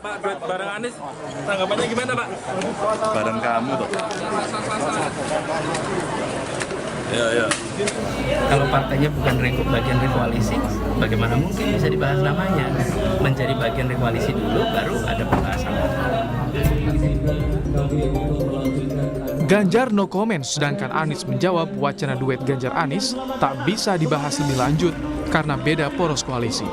Pak, duet bareng Anies, tanggapannya gimana Pak? Bareng kamu tuh. Ya. Kalau partainya bukan bagian dari koalisi, bagaimana mungkin bisa dibahas namanya? Menjadi bagian dari koalisi dulu, baru ada pembahasan. Ganjar no comment, sedangkan Anies menjawab wacana duet Ganjar-Anies tak bisa dibahas lebih lanjut karena beda poros koalisi.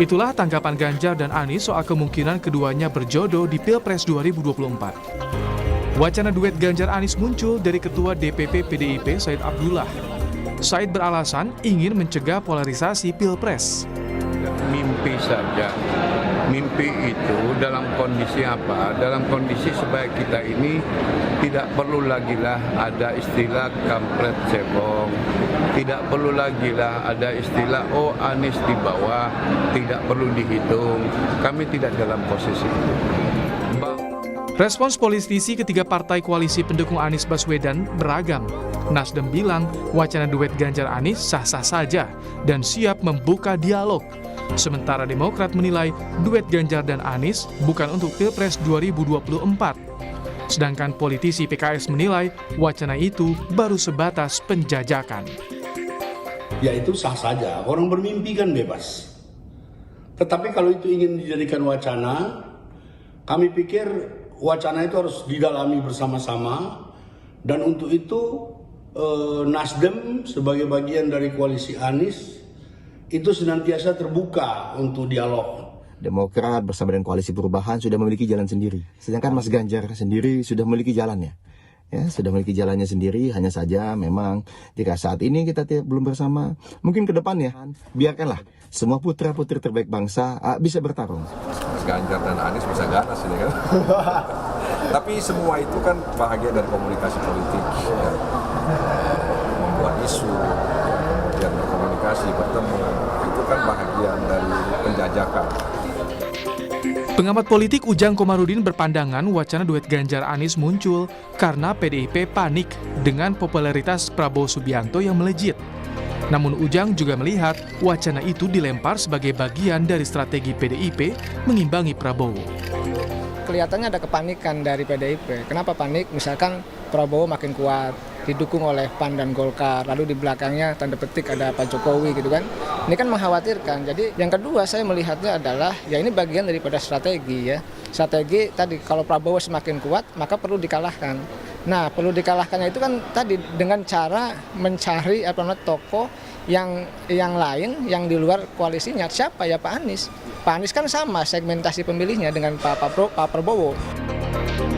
Itulah tanggapan Ganjar dan Anies soal kemungkinan keduanya berjodoh di Pilpres 2024. Wacana duet Ganjar-Anies muncul dari Ketua DPP PDIP Said Abdullah. Said beralasan ingin mencegah polarisasi Pilpres. Mimpi saja. Mimpi itu dalam kondisi apa? Dalam kondisi supaya kita ini tidak perlu lagi lah ada istilah kampret cebong. Tidak perlu lagi lah ada istilah oh Anies di bawah, tidak perlu dihitung. Kami tidak dalam posisi itu. Respons politisi ketiga partai koalisi pendukung Anies Baswedan beragam. Nasdem bilang wacana duet Ganjar-Anies sah-sah saja dan siap membuka dialog. Sementara Demokrat menilai duet Ganjar dan Anies bukan untuk Pilpres 2024. Sedangkan politisi PKS menilai wacana itu baru sebatas penjajakan. Ya itu sah saja, orang bermimpi kan bebas. Tetapi kalau itu ingin dijadikan wacana, kami pikir wacana itu harus didalami bersama-sama. Dan untuk itu Nasdem sebagai bagian dari koalisi Anies itu senantiasa terbuka untuk dialog. Demokrat bersama dengan Koalisi Perubahan sudah memiliki jalan sendiri. Sedangkan Mas Ganjar sendiri sudah memiliki jalannya. Ya, sudah memiliki jalannya sendiri, hanya saja memang jika saat ini kita belum bersama, mungkin ke depannya biarkanlah semua putra-putri terbaik bangsa bisa bertarung. Mas Ganjar dan Anies bisa ganas ini kan. Tapi semua itu kan bahagia dari komunikasi politik. Ya. Membuat isu, kemudian berkomunikasi, bertemu, itu kan bahagian dari penjajakan. Pengamat politik Ujang Komarudin berpandangan wacana duet Ganjar-Anies muncul karena PDIP panik dengan popularitas Prabowo Subianto yang melejit. Namun Ujang juga melihat wacana itu dilempar sebagai bagian dari strategi PDIP mengimbangi Prabowo. Kelihatannya ada kepanikan dari PDIP. Kenapa panik? Misalkan Prabowo makin kuat, didukung oleh PAN dan Golkar, lalu di belakangnya tanda petik ada Pak Jokowi gitu kan. Ini kan mengkhawatirkan. Jadi yang kedua saya melihatnya adalah ya ini bagian daripada strategi ya. Strategi tadi kalau Prabowo semakin kuat maka perlu dikalahkan. Nah, perlu dikalahkannya itu kan tadi dengan cara mencari tokoh yang lain yang di luar koalisinya. Siapa ya? Pak Anies. Pak Anies kan sama segmentasi pemilihnya dengan Pak Prabowo.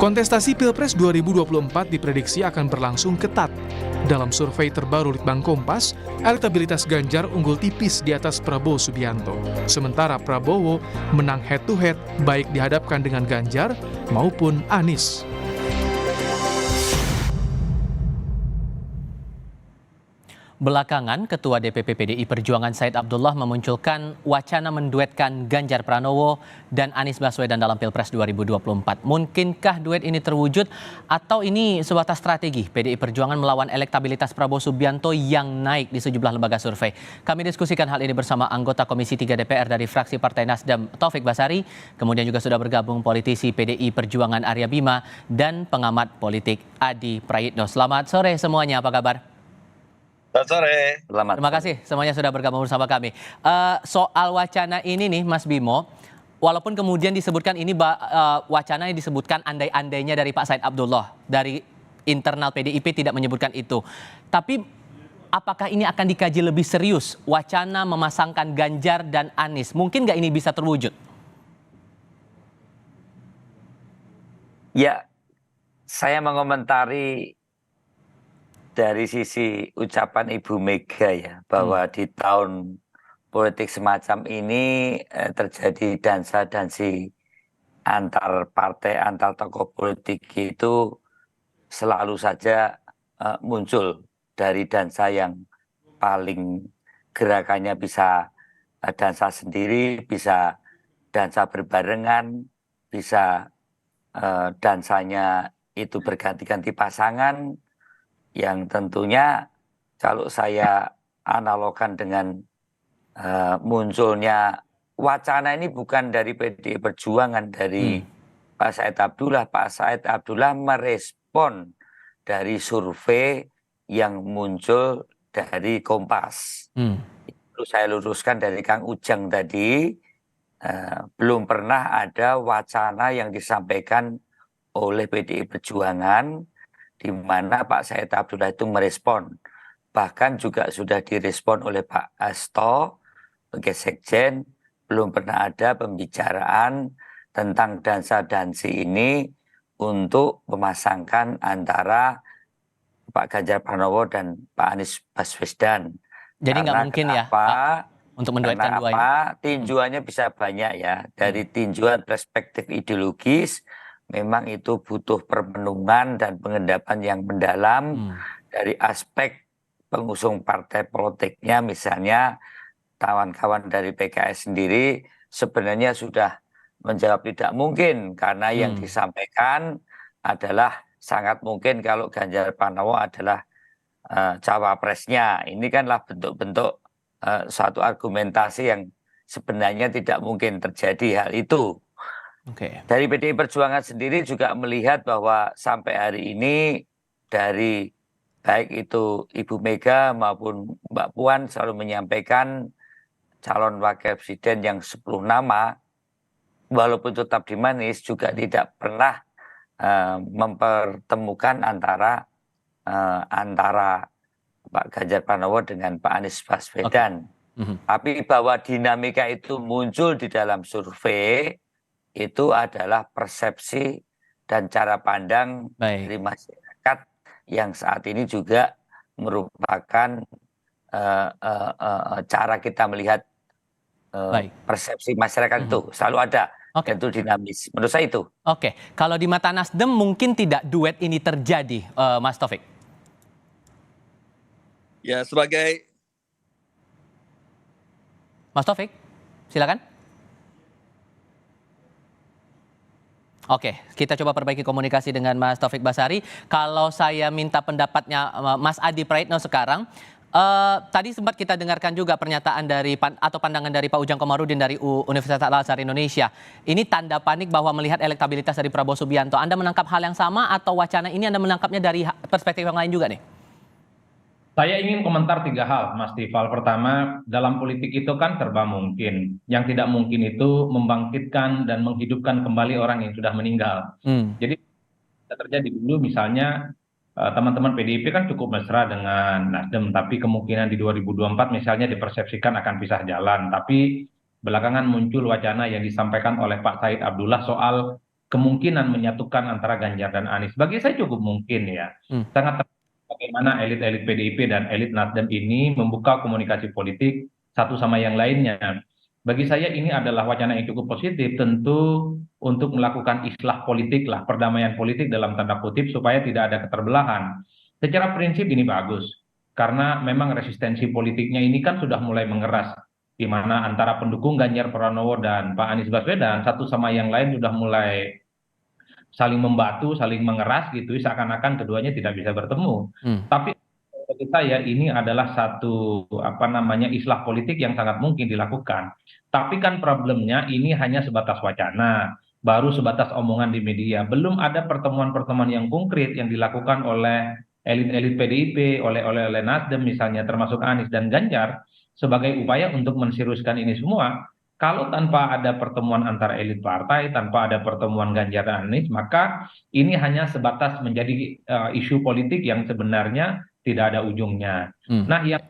Kontestasi Pilpres 2024 diprediksi akan berlangsung ketat. Dalam survei terbaru Litbang Kompas, elektabilitas Ganjar unggul tipis di atas Prabowo Subianto. Sementara Prabowo menang head-to-head baik dihadapkan dengan Ganjar maupun Anies. Belakangan, Ketua DPP PDI Perjuangan Said Abdullah memunculkan wacana menduetkan Ganjar Pranowo dan Anies Baswedan dalam Pilpres 2024. Mungkinkah duet ini terwujud atau ini sebatas strategi PDI Perjuangan melawan elektabilitas Prabowo Subianto yang naik di sejumlah lembaga survei? Kami diskusikan hal ini bersama anggota Komisi 3 DPR dari fraksi Partai Nasdem Taufik Basari, kemudian juga sudah bergabung politisi PDI Perjuangan Arya Bima dan pengamat politik Adi Prayitno. Selamat sore semuanya, apa kabar? Selamat sore. Terima kasih semuanya sudah bergabung bersama kami. Soal wacana ini nih Mas Bimo, walaupun kemudian disebutkan ini wacana yang disebutkan andai-andainya dari Pak Said Abdullah, dari internal PDIP tidak menyebutkan itu. Tapi apakah ini akan dikaji lebih serius, wacana memasangkan Ganjar dan Anies? Mungkin nggak ini bisa terwujud? Ya, saya mengomentari dari sisi ucapan Ibu Mega ya, bahwa di tahun politik semacam ini terjadi dansa-dansi antar partai, antar tokoh politik itu selalu saja muncul dari dansa yang paling gerakannya bisa dansa sendiri, bisa dansa berbarengan, bisa dansanya itu berganti-ganti pasangan, yang tentunya kalau saya analogkan dengan munculnya wacana ini bukan dari PDI Perjuangan, dari Pak Said Abdullah. Pak Said Abdullah merespon dari survei yang muncul dari Kompas. Itu saya luruskan dari Kang Ujang tadi, belum pernah ada wacana yang disampaikan oleh PDI Perjuangan di mana Pak Said Abdullah itu merespon. Bahkan juga sudah direspon oleh Pak Hasto sebagai Sekjen. Belum pernah ada pembicaraan tentang dansa-dansi ini untuk memasangkan antara Pak Ganjar Pranowo dan Pak Anies Baswedan. Jadi nggak mungkin ya Pak, untuk menduetkan dua ini? Tinjuannya bisa banyak ya. Dari tinjuan perspektif ideologis, memang itu butuh permenungan dan pengendapan yang mendalam. Dari aspek pengusung partai politiknya, misalnya kawan-kawan dari PKS sendiri sebenarnya sudah menjawab tidak mungkin, karena yang disampaikan adalah sangat mungkin kalau Ganjar Pranowo adalah cawapresnya. Ini kanlah bentuk-bentuk suatu argumentasi yang sebenarnya tidak mungkin terjadi hal itu. Dari PDI Perjuangan sendiri juga melihat bahwa sampai hari ini dari baik itu Ibu Mega maupun Mbak Puan selalu menyampaikan calon wakil presiden yang 10 nama, walaupun tetap di manis, juga tidak pernah mempertemukan antara Pak Ganjar Pranowo dengan Pak Anies Baswedan. Tapi bahwa dinamika itu muncul di dalam survei, itu adalah persepsi dan cara pandang dari masyarakat yang saat ini juga merupakan cara kita melihat persepsi masyarakat itu selalu ada, dan itu dinamis. Menurut saya itu. Kalau di mata Nasdem mungkin tidak duet ini terjadi, Mas Taufik? Ya, sebagai Mas Taufik, silakan. Kita coba perbaiki komunikasi dengan Mas Taufik Basari. Kalau saya minta pendapatnya Mas Adi Praitno sekarang, tadi sempat kita dengarkan juga pernyataan dari atau pandangan dari Pak Ujang Komarudin dari Universitas Al-Azhar Indonesia. Ini tanda panik bahwa melihat elektabilitas dari Prabowo Subianto. Anda menangkap hal yang sama atau wacana ini Anda menangkapnya dari perspektif yang lain juga nih? Saya ingin komentar 3 hal, Mas Tifal. Pertama, dalam politik itu kan serba mungkin. Yang tidak mungkin itu membangkitkan dan menghidupkan kembali orang yang sudah meninggal. Jadi terjadi dulu misalnya teman-teman PDIP kan cukup mesra dengan Nasdem, tapi kemungkinan di 2024 misalnya dipersepsikan akan pisah jalan. Tapi belakangan muncul wacana yang disampaikan oleh Pak Said Abdullah soal kemungkinan menyatukan antara Ganjar dan Anies. Bagi saya cukup mungkin ya. Sangat bagaimana elit-elit PDIP dan elit Nasdem ini membuka komunikasi politik satu sama yang lainnya. Bagi saya ini adalah wacana yang cukup positif, tentu untuk melakukan islah politik lah, perdamaian politik dalam tanda kutip, supaya tidak ada keterbelahan. Secara prinsip ini bagus, karena memang resistensi politiknya ini kan sudah mulai mengeras, di mana antara pendukung Ganjar Pranowo dan Pak Anies Baswedan, satu sama yang lain sudah mulai saling membatu, saling mengeras gitu, seakan-akan keduanya tidak bisa bertemu. Tapi bagi saya ini adalah satu islah politik yang sangat mungkin dilakukan. Tapi kan problemnya ini hanya sebatas wacana, baru sebatas omongan di media. Belum ada pertemuan-pertemuan yang konkret yang dilakukan oleh elit-elit PDIP, oleh Nasdem misalnya, termasuk Anies dan Ganjar, sebagai upaya untuk menseriuskan ini semua. Kalau tanpa ada pertemuan antara elit partai, tanpa ada pertemuan Ganjar dan Anies, maka ini hanya sebatas menjadi isu politik yang sebenarnya tidak ada ujungnya. Nah, yang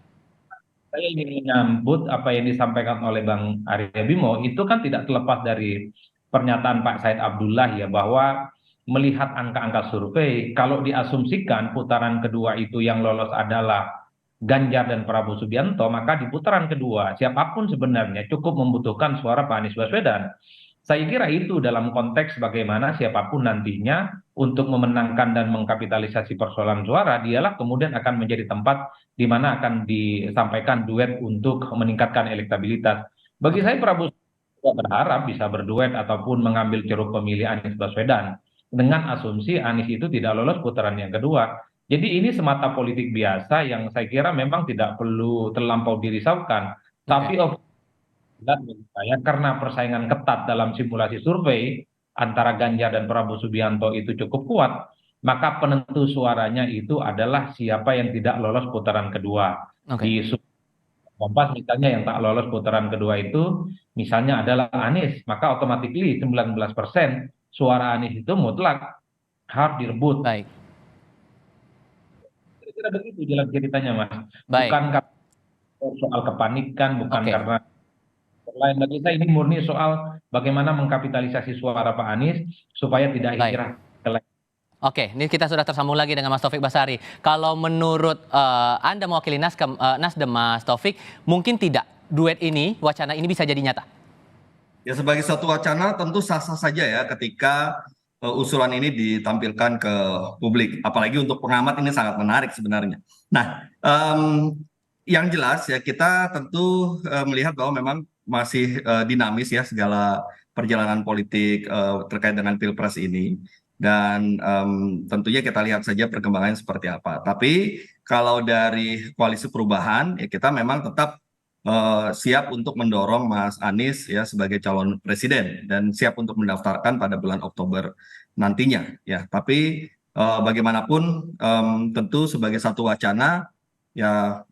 saya ingin menyambut apa yang disampaikan oleh Bang Arya Bimo itu kan tidak terlepas dari pernyataan Pak Said Abdullah ya, bahwa melihat angka-angka survei, kalau diasumsikan putaran kedua itu yang lolos adalah Ganjar dan Prabowo Subianto, maka di putaran kedua siapapun sebenarnya cukup membutuhkan suara Pak Anies Baswedan. Saya kira itu dalam konteks bagaimana siapapun nantinya untuk memenangkan dan mengkapitalisasi persoalan suara, dialah kemudian akan menjadi tempat di mana akan disampaikan duet untuk meningkatkan elektabilitas. Bagi saya Prabowo berharap bisa berduet ataupun mengambil ceruk pemilih Anies Baswedan dengan asumsi Anies itu tidak lolos putaran yang kedua. Jadi ini semata politik biasa yang saya kira memang tidak perlu terlampau dirisaukan. Tapi jelas bagi saya karena persaingan ketat dalam simulasi survei antara Ganjar dan Prabowo Subianto itu cukup kuat, maka penentu suaranya itu adalah siapa yang tidak lolos putaran kedua. Di Kompas misalnya yang tak lolos putaran kedua itu misalnya adalah Anies, maka otomatis 19% suara Anies itu mutlak harus direbut. Baik. Kira-kira begitu jalan ceritanya, Mas. Baik. Bukan karena soal kepanikan, bukan karena lain bagi saya ini murni soal bagaimana mengkapitalisasi suara Pak Anies supaya tidak hijrah ke lain. Oke, ini kita sudah tersambung lagi dengan Mas Taufik Basari. Kalau menurut Anda mewakili Nasdem, Mas Taufik, mungkin tidak duet ini, wacana ini bisa jadi nyata? Ya sebagai satu wacana tentu sah-sah saja ya ketika usulan ini ditampilkan ke publik. Apalagi untuk pengamat ini sangat menarik sebenarnya. Nah, yang jelas ya kita tentu melihat bahwa memang masih dinamis ya segala perjalanan politik terkait dengan Pilpres ini. Dan tentunya kita lihat saja perkembangannya seperti apa. Tapi kalau dari koalisi perubahan ya kita memang tetap siap untuk mendorong Mas Anies ya sebagai calon presiden dan siap untuk mendaftarkan pada bulan Oktober nantinya ya. Tapi bagaimanapun tentu sebagai satu wacana ya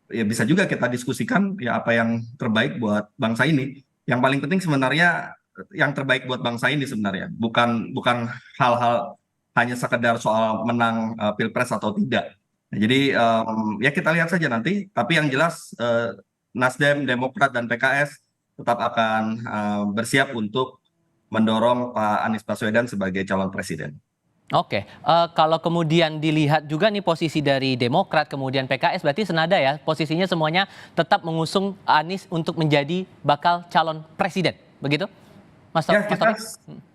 bisa juga kita diskusikan ya apa yang terbaik buat bangsa ini. Yang paling penting sebenarnya yang terbaik buat bangsa ini sebenarnya bukan hal-hal hanya sekedar soal menang Pilpres atau tidak. Nah, jadi ya kita lihat saja nanti. Tapi yang jelas Nasdem, Demokrat dan PKS tetap akan bersiap untuk mendorong Pak Anies Baswedan sebagai calon presiden. Oke, kalau kemudian dilihat juga nih posisi dari Demokrat kemudian PKS berarti senada ya posisinya semuanya tetap mengusung Anies untuk menjadi bakal calon presiden, begitu?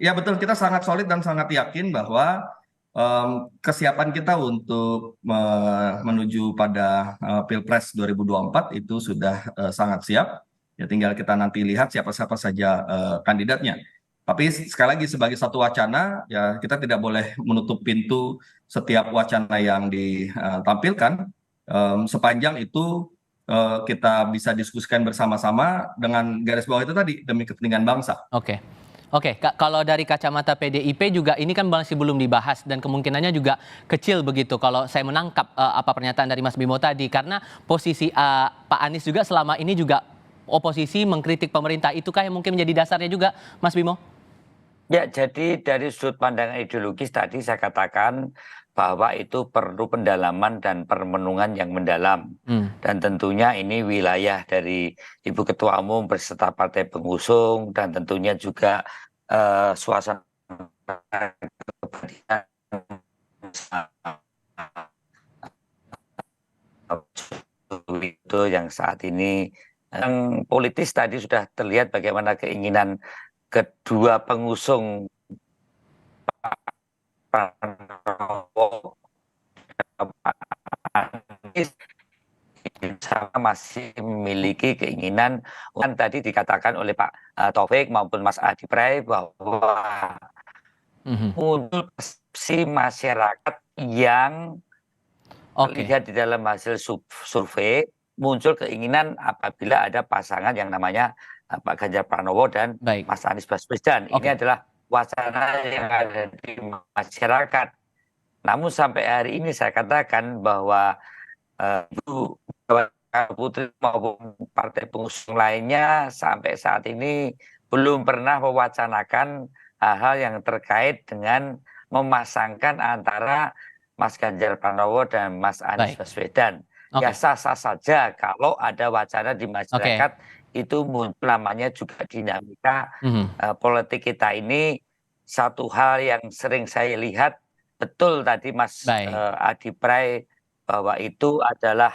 Ya betul, kita sangat solid dan sangat yakin bahwa kesiapan kita untuk menuju pada Pilpres 2024 itu sudah sangat siap. Ya tinggal kita nanti lihat siapa-siapa saja kandidatnya. Tapi sekali lagi sebagai satu wacana ya kita tidak boleh menutup pintu setiap wacana yang ditampilkan sepanjang itu kita bisa diskusikan bersama-sama dengan garis bawah itu tadi demi kepentingan bangsa. Oke, kalau dari kacamata PDIP juga ini kan masih belum dibahas dan kemungkinannya juga kecil begitu kalau saya menangkap apa pernyataan dari Mas Bimo tadi karena posisi Pak Anies juga selama ini juga oposisi mengkritik pemerintah, itukah yang mungkin menjadi dasarnya juga Mas Bimo? Ya, jadi dari sudut pandang ideologis tadi saya katakan bahwa itu perlu pendalaman dan permenungan yang mendalam. Dan tentunya ini wilayah dari Ibu Ketua Umum beserta partai pengusung dan tentunya juga suasana itu yang saat ini yang politis tadi sudah terlihat bagaimana keinginan kedua pengusung masih memiliki keinginan kan tadi dikatakan oleh Pak Taufik maupun Mas Adi Pray bahwa muncul persepsi masyarakat yang terlihat di dalam hasil survei muncul keinginan apabila ada pasangan yang namanya Pak Ganjar Pranowo dan Mas Anies Baswedan. Ini adalah wacana yang ada di masyarakat. Namun sampai hari ini saya katakan bahwa Ibu Putri maupun partai pengusung lainnya sampai saat ini belum pernah mewacanakan hal-hal yang terkait dengan memasangkan antara Mas Ganjar Pranowo dan Mas Anies Baswedan. Ya sah-sah saja kalau ada wacana di masyarakat itu muncul namanya juga dinamika politik kita ini. Satu hal yang sering saya lihat betul tadi Mas Adi Pray bahwa itu adalah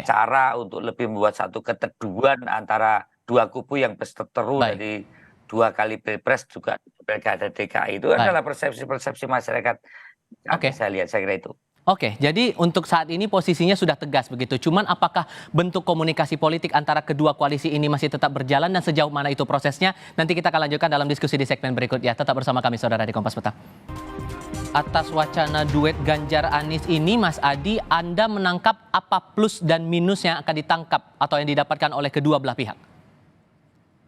cara untuk lebih membuat satu keteduhan antara dua kubu yang berseteru dari 2 kali Pilpres juga Pilkada DKI itu adalah persepsi-persepsi masyarakat. Saya lihat, saya kira itu. Oke, jadi untuk saat ini posisinya sudah tegas begitu. Cuman apakah bentuk komunikasi politik antara kedua koalisi ini masih tetap berjalan dan sejauh mana itu prosesnya? Nanti kita akan lanjutkan dalam diskusi di segmen berikutnya. Tetap bersama kami saudara di Kompas Petang. Atas wacana duet Ganjar Anies ini, Mas Adi, Anda menangkap apa plus dan minus yang akan ditangkap atau yang didapatkan oleh kedua belah pihak?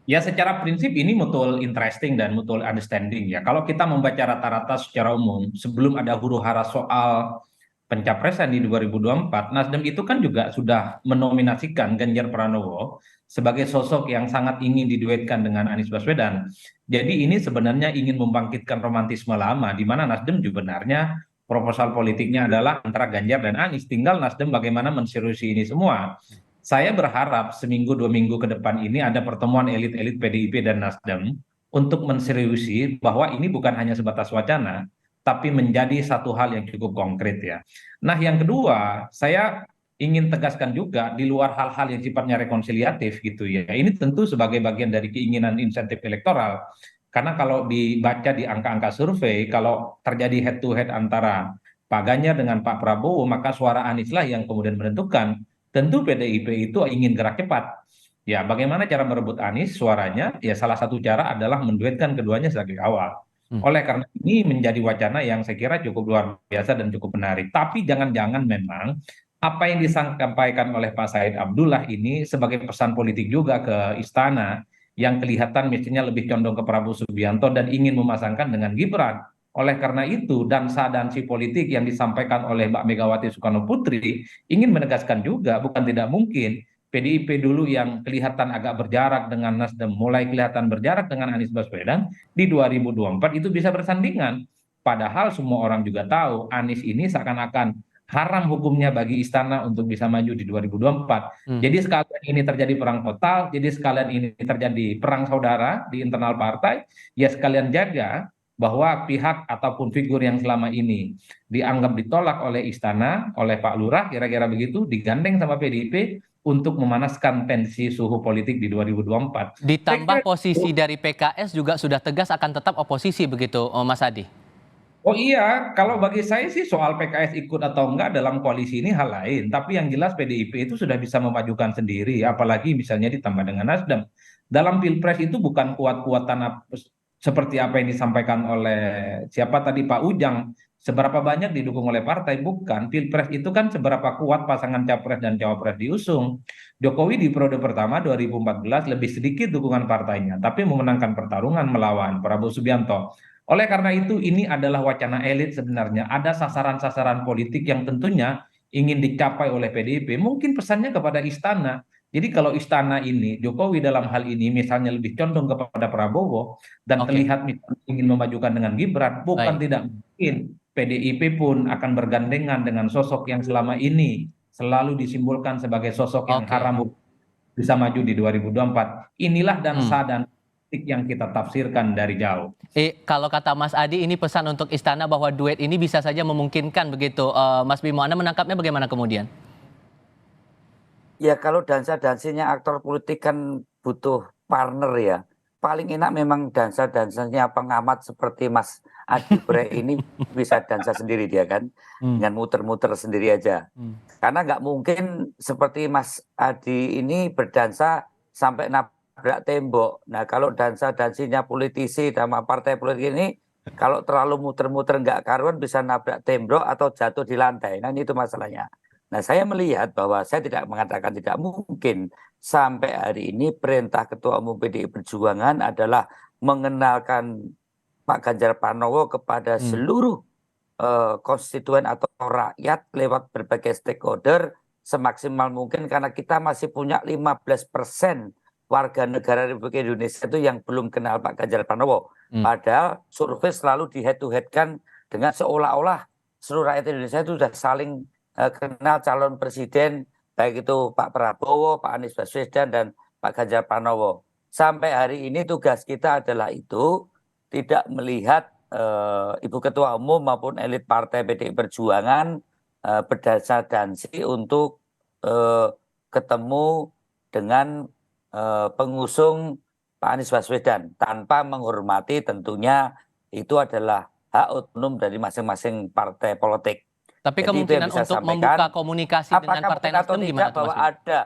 Ya, secara prinsip ini mutual interesting dan mutual understanding ya. Kalau kita membaca rata-rata secara umum, sebelum ada huru-hara soal pencapresan di 2024, Nasdem itu kan juga sudah menominasikan Ganjar Pranowo sebagai sosok yang sangat ingin diduetkan dengan Anies Baswedan. Jadi ini sebenarnya ingin membangkitkan romantisme lama, di mana Nasdem sebenarnya proposal politiknya adalah antara Ganjar dan Anies. Tinggal Nasdem bagaimana menseriusi ini semua. Saya berharap seminggu 2 minggu ke depan ini ada pertemuan elit-elit PDIP dan Nasdem untuk menseriusi bahwa ini bukan hanya sebatas wacana, tapi menjadi satu hal yang cukup konkret ya. Nah, yang kedua, saya ingin tegaskan juga di luar hal-hal yang sifatnya rekonsiliatif gitu ya. Ini tentu sebagai bagian dari keinginan insentif elektoral. Karena kalau dibaca di angka-angka survei, kalau terjadi head to head antara Pak Ganjar dengan Pak Prabowo, maka suara Anies lah yang kemudian menentukan. Tentu PDIP itu ingin gerak cepat. Ya, bagaimana cara merebut Anies suaranya? Ya, salah satu cara adalah menduetkan keduanya sebagai awal. Oleh karena ini menjadi wacana yang saya kira cukup luar biasa dan cukup menarik. Tapi jangan-jangan memang apa yang disampaikan oleh Pak Said Abdullah ini sebagai pesan politik juga ke istana yang kelihatan mestinya lebih condong ke Prabowo Subianto dan ingin memasangkan dengan Gibran. Oleh karena itu, dansa-dansi politik yang disampaikan oleh Mbak Megawati Soekarno Putri ingin menegaskan juga, bukan tidak mungkin, PDIP dulu yang kelihatan agak berjarak dengan Nasdem, mulai kelihatan berjarak dengan Anies Baswedan, di 2024 itu bisa bersandingan. Padahal semua orang juga tahu, Anies ini seakan-akan haram hukumnya bagi istana untuk bisa maju di 2024. Jadi sekalian ini terjadi perang total, jadi sekalian ini terjadi perang saudara di internal partai, ya sekalian jaga bahwa pihak ataupun figur yang selama ini dianggap ditolak oleh istana, oleh Pak Lurah, kira-kira begitu, digandeng sama PDIP untuk memanaskan tensi suhu politik di 2024. Ditambah posisi dari PKS juga sudah tegas akan tetap oposisi begitu, Mas Adi? Oh iya, kalau bagi saya sih soal PKS ikut atau enggak dalam koalisi ini hal lain. Tapi yang jelas PDIP itu sudah bisa memajukan sendiri, apalagi misalnya ditambah dengan Nasdem. Dalam Pilpres itu bukan kuat-kuatan seperti apa yang disampaikan oleh siapa tadi Pak Ujang, seberapa banyak didukung oleh partai, bukan. Pilpres itu kan seberapa kuat pasangan capres dan cawapres diusung. Jokowi di periode pertama 2014 lebih sedikit dukungan partainya, tapi memenangkan pertarungan melawan Prabowo Subianto. Oleh karena itu ini adalah wacana elit sebenarnya, ada sasaran-sasaran politik yang tentunya ingin dicapai oleh PDIP, mungkin pesannya kepada istana. Jadi kalau istana ini, Jokowi dalam hal ini misalnya lebih condong kepada Prabowo dan terlihat ingin memajukan dengan Gibran, bukan tidak mungkin PDIP pun akan bergandengan dengan sosok yang selama ini selalu disimbolkan sebagai sosok yang haram bisa maju di 2024. Inilah dansa dan politik yang kita tafsirkan dari jauh. Kalau kata Mas Adi, ini pesan untuk istana bahwa duet ini bisa saja memungkinkan begitu. Mas Bimo, Anda menangkapnya bagaimana kemudian? Ya kalau dansa-dansinya aktor politik kan butuh partner ya. Paling enak memang dansa-dansanya pengamat seperti Mas Adi Bre ini bisa dansa sendiri dia kan. Dengan muter-muter sendiri aja. Karena nggak mungkin seperti Mas Adi ini berdansa sampai nabrak tembok. Nah kalau dansa-dansinya politisi sama partai politik ini, kalau terlalu muter-muter nggak karuan bisa nabrak tembok atau jatuh di lantai. Nah itu masalahnya. Nah, saya melihat bahwa saya tidak mengatakan tidak mungkin sampai hari ini perintah Ketua Umum PDI Perjuangan adalah mengenalkan Pak Ganjar Pranowo kepada seluruh konstituen atau rakyat lewat berbagai stakeholder semaksimal mungkin karena kita masih punya 15% warga negara Republik Indonesia itu yang belum kenal Pak Ganjar Pranowo. Padahal survei selalu di head to head kan dengan seolah-olah seluruh rakyat Indonesia itu sudah saling kenal calon presiden baik itu Pak Prabowo, Pak Anies Baswedan dan Pak Ganjar Pranowo. Sampai hari ini tugas kita adalah itu tidak melihat Ibu Ketua Umum maupun elit partai PDI Perjuangan berdansa-dansi untuk ketemu dengan pengusung Pak Anies Baswedan tanpa menghormati tentunya itu adalah hak otonom dari masing-masing partai politik. Tapi jadi kemungkinan untuk membuka komunikasi dengan Partai Nasdem gimana tuh, bahwa ada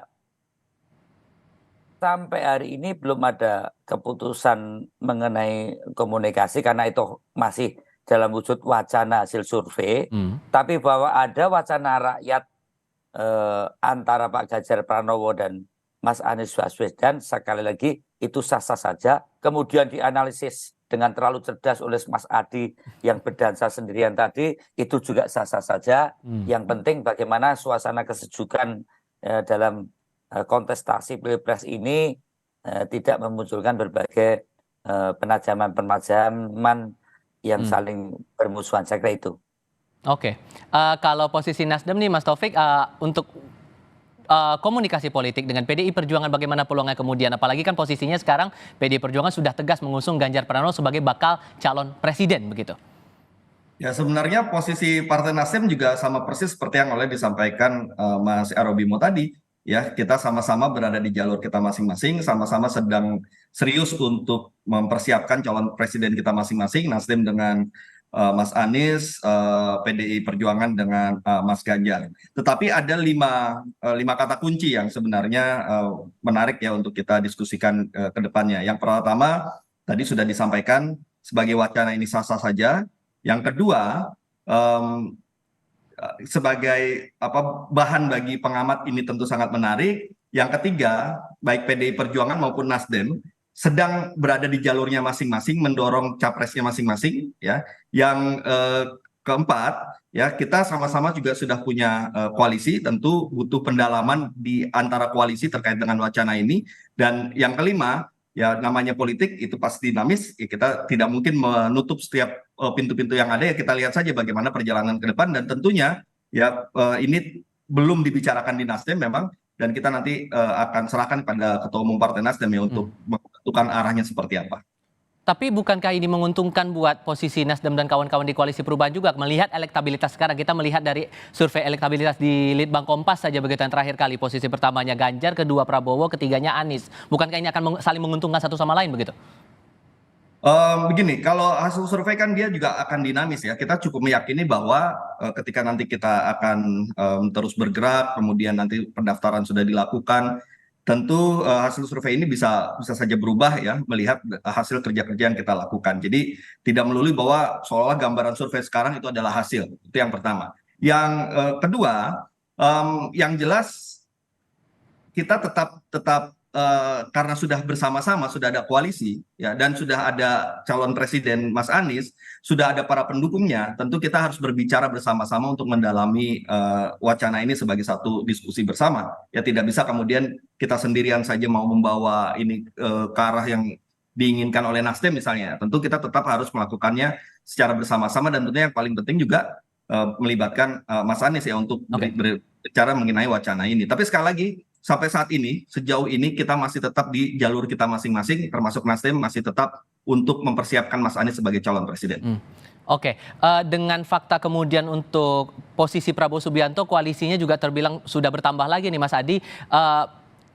sampai hari ini belum ada keputusan mengenai komunikasi karena itu masih dalam wujud wacana hasil survei. Tapi bahwa ada wacana rakyat antara Pak Ganjar Pranowo dan Mas Anies Baswedan sekali lagi itu sah-sah saja. Kemudian dianalisis dengan terlalu cerdas oleh Mas Adi yang berdansa sendirian tadi, itu juga sah-sah saja. Yang penting bagaimana suasana kesejukan dalam kontestasi Pilpres ini tidak memunculkan berbagai penajaman-penajaman yang saling bermusuhan. Saya kira itu. Oke, kalau posisi Nasdem nih Mas Taufik, untuk komunikasi politik dengan PDI Perjuangan bagaimana peluangnya kemudian, apalagi kan posisinya sekarang PDI Perjuangan sudah tegas mengusung Ganjar Pranowo sebagai bakal calon presiden begitu. Ya sebenarnya posisi Partai Nasdem juga sama persis seperti yang oleh disampaikan Mas Arobimo tadi. Ya, kita sama-sama berada di jalur kita masing-masing, sama-sama sedang serius untuk mempersiapkan calon presiden kita masing-masing. Nasdem dengan Mas Anies, PDI Perjuangan dengan Mas Ganjar. Tetapi ada lima kata kunci yang sebenarnya menarik ya untuk kita diskusikan ke depannya. Yang pertama tadi sudah disampaikan sebagai wacana ini sah-sah saja. Yang kedua, sebagai bahan bagi pengamat ini tentu sangat menarik. Yang ketiga, baik PDI Perjuangan maupun Nasdem sedang berada di jalurnya masing-masing, mendorong capresnya masing-masing, ya. Yang keempat, ya kita sama-sama juga sudah punya koalisi, tentu butuh pendalaman di antara koalisi terkait dengan wacana ini. Dan yang kelima, ya namanya politik itu pasti dinamis, ya kita tidak mungkin menutup setiap pintu-pintu yang ada, ya kita lihat saja bagaimana perjalanan ke depan. Dan tentunya ya ini belum dibicarakan di Nasdem memang, dan kita nanti akan serahkan pada Ketua Umum Partai Nasdem ya untuk menentukan arahnya seperti apa. Tapi bukankah ini menguntungkan buat posisi Nasdem dan kawan-kawan di Koalisi Perubahan juga? Melihat elektabilitas sekarang, kita melihat dari survei elektabilitas di Litbang Kompas saja begitu yang terakhir kali. Posisi pertamanya Ganjar, kedua Prabowo, ketiganya Anies. Bukankah ini akan saling menguntungkan satu sama lain begitu? Begini, kalau hasil survei kan dia juga akan dinamis ya. Kita cukup meyakini bahwa ketika nanti kita akan terus bergerak, kemudian nanti pendaftaran sudah dilakukan, tentu hasil survei ini bisa saja berubah ya, melihat hasil kerja-kerja yang kita lakukan. Jadi tidak melulu bahwa seolah gambaran survei sekarang itu adalah hasil. Itu yang pertama. Yang kedua, yang jelas kita tetap karena sudah bersama-sama, sudah ada koalisi ya, dan sudah ada calon presiden Mas Anies, sudah ada para pendukungnya, tentu kita harus berbicara bersama-sama untuk mendalami wacana ini sebagai satu diskusi bersama. Ya tidak bisa kemudian kita sendirian saja mau membawa ini ke arah yang diinginkan oleh Nasdem misalnya. Tentu kita tetap harus melakukannya secara bersama-sama, dan tentunya yang paling penting juga melibatkan Mas Anies ya untuk berbicara mengenai wacana ini. Tapi sekali lagi, sampai saat ini, sejauh ini kita masih tetap di jalur kita masing-masing, termasuk Nasdem masih tetap untuk mempersiapkan Mas Anies sebagai calon presiden. Oke, dengan fakta kemudian untuk posisi Prabowo Subianto, koalisinya juga terbilang sudah bertambah lagi nih Mas Adi.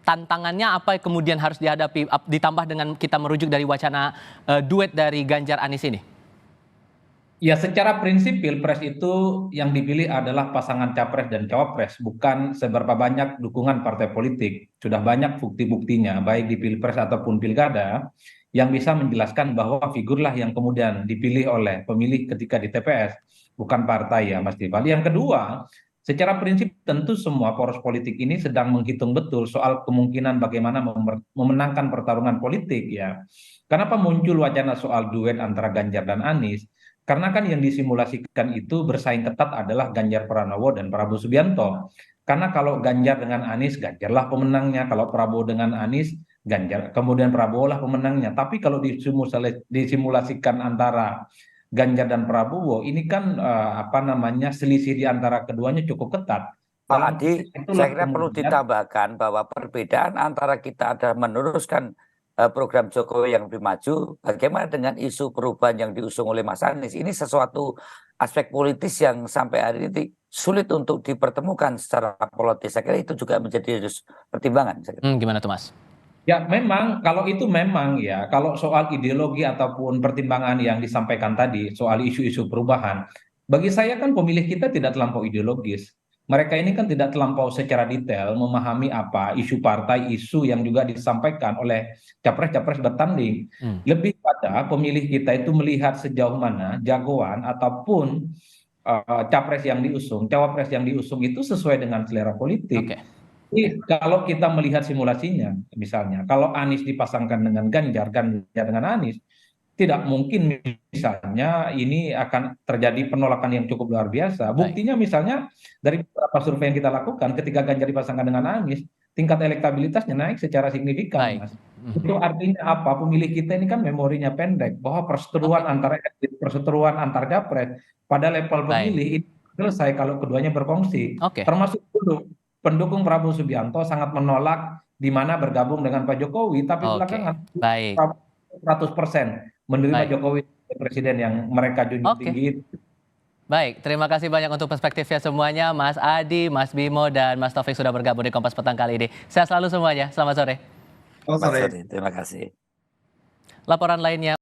Tantangannya apa kemudian harus dihadapi, ditambah dengan kita merujuk dari wacana duet dari Ganjar Anies ini? Ya, secara prinsip Pilpres itu yang dipilih adalah pasangan capres dan cawapres, bukan seberapa banyak dukungan partai politik. Sudah banyak bukti-buktinya, baik di Pilpres ataupun Pilkada, yang bisa menjelaskan bahwa figurlah yang kemudian dipilih oleh pemilih ketika di TPS, bukan partai ya Mas Tifal. Yang kedua, secara prinsip tentu semua poros politik ini sedang menghitung betul soal kemungkinan bagaimana memenangkan pertarungan politik ya. Kenapa muncul wacana soal duet antara Ganjar dan Anies? Karena kan yang disimulasikan itu bersaing ketat adalah Ganjar Pranowo dan Prabowo Subianto. Karena kalau Ganjar dengan Anies, Ganjarlah pemenangnya. Kalau Prabowo dengan Anies, Ganjar, kemudian Prabowo lah pemenangnya. Tapi kalau disimulasikan antara Ganjar dan Prabowo, ini kan selisih di antara keduanya cukup ketat. Pak Adi, saya kira perlu ditambahkan bahwa perbedaan antara kita adalah meneruskan program Jokowi yang lebih maju, bagaimana dengan isu perubahan yang diusung oleh Mas Anies. Ini sesuatu aspek politis yang sampai hari ini sulit untuk dipertemukan secara politis. Saya kira itu juga menjadi pertimbangan. Gimana tuh Mas? Ya memang, kalau itu memang ya, kalau soal ideologi ataupun pertimbangan yang disampaikan tadi, soal isu-isu perubahan, bagi saya kan pemilih kita tidak terlampau ideologis. Mereka ini kan tidak terlampau secara detail memahami apa isu partai, isu yang juga disampaikan oleh capres-capres bertanding. Lebih pada pemilih kita itu melihat sejauh mana jagoan ataupun capres yang diusung, cawapres yang diusung itu sesuai dengan selera politik. Jadi kalau kita melihat simulasinya, misalnya kalau Anies dipasangkan dengan Ganjar, Ganjar dengan Anies, tidak mungkin misalnya ini akan terjadi penolakan yang cukup luar biasa. Buktinya misalnya dari beberapa survei yang kita lakukan, ketika Ganjar dipasangkan dengan Anies, tingkat elektabilitasnya naik secara signifikan, Mas. Itu artinya apa? Pemilih kita ini kan memorinya pendek, bahwa perseteruan antara elit, perseteruan antar capres pada level pemilih itu selesai kalau keduanya berkongsi. Termasuk dulu pendukung Prabowo Subianto sangat menolak di mana bergabung dengan Pak Jokowi, tapi belakangan 100% menerima Jokowi presiden yang mereka junjung tinggi. Baik, terima kasih banyak untuk perspektifnya semuanya, Mas Adi, Mas Bimo, dan Mas Taufik sudah bergabung di Kompas Petang kali ini. Sehat selalu semuanya, selamat sore. Selamat sore. Terima kasih. Laporan lainnya.